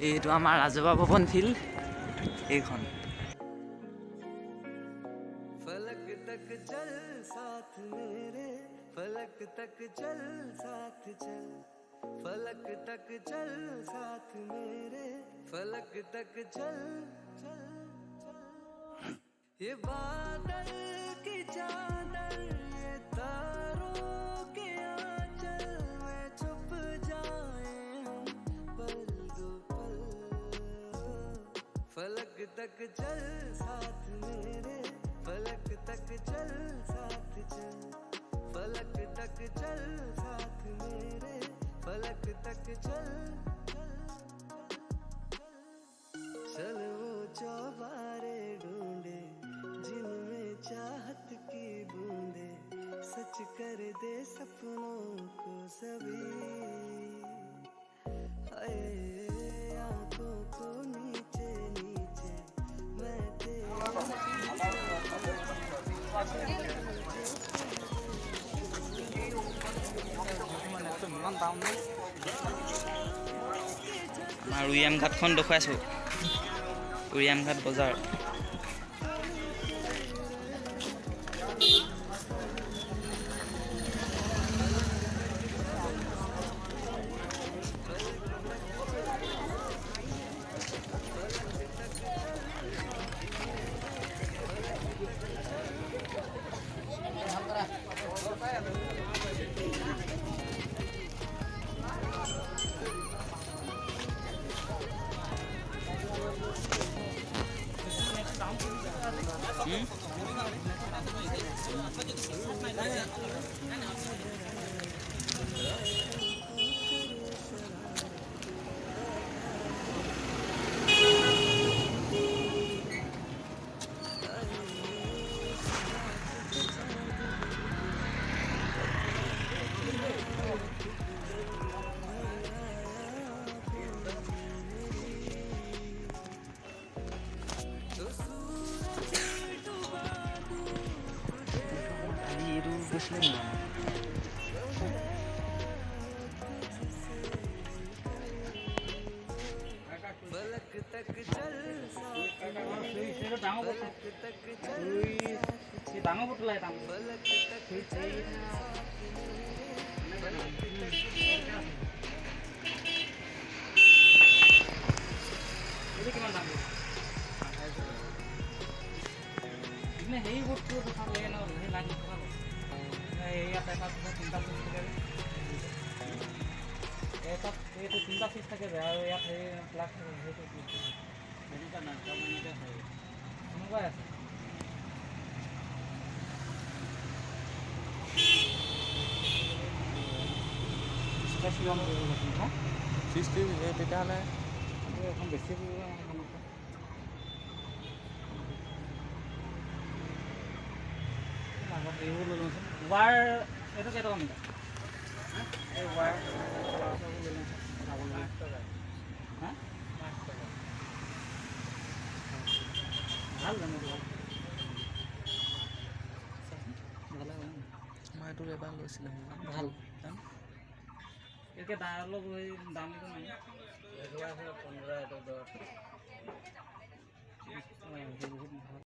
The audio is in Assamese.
এইটো আমাৰ ৰাজহুৱা ভৱন ফিল্ড এইখন। फलक तक चल साथ मेरे, फलक तक चल साथ चल, फलक तक चल साथ मेरे, फलक तक चल चल चल। ये बादल की चादर, ये तारों के आंचल में छुप जाए हम पल दो पल। फलक तक चल साथ मेरे, फलक तक चल साथ चल, फलक तक चल साथ मेरे, फलक तक चल चल चल। वो चौबारे ढूंढे जिनमें चाहत की बूंदे, सच कर दे सपनों को सभी। हाय आंखों को नीचे नीचे मैं আমাৰ উৰিয়াম ঘাটখন দেখুৱাইছোঁ, উৰিয়াম ঘাট বজাৰ। फलक तक चल डांगर तक चल, डांगर बोतल है फलक तक चल, फलक तक ఇది কিমান দাম ইনে হেই বস্তু কথা লাগে না হে লাগি কথা এই এটা এটা চিন্তা কৰি থাকে এটা এইটো চিন্তা ফিস থাকে আৰু ইয়াত হে প্লাস হেটো এনেকা না কামনিতে হয় কোনবা আছে স্পেশাল হা 60 এটা না এখন বেছি वायर এইটো কেই টকা মিটাৰ এই वायर হা ভাল জানো ভাল মই এইটো এবাৰ লৈছিলোঁ ভাল একে অলপ দামটো নাই এটো আছে 15 এটো 10 বহুত ভাল।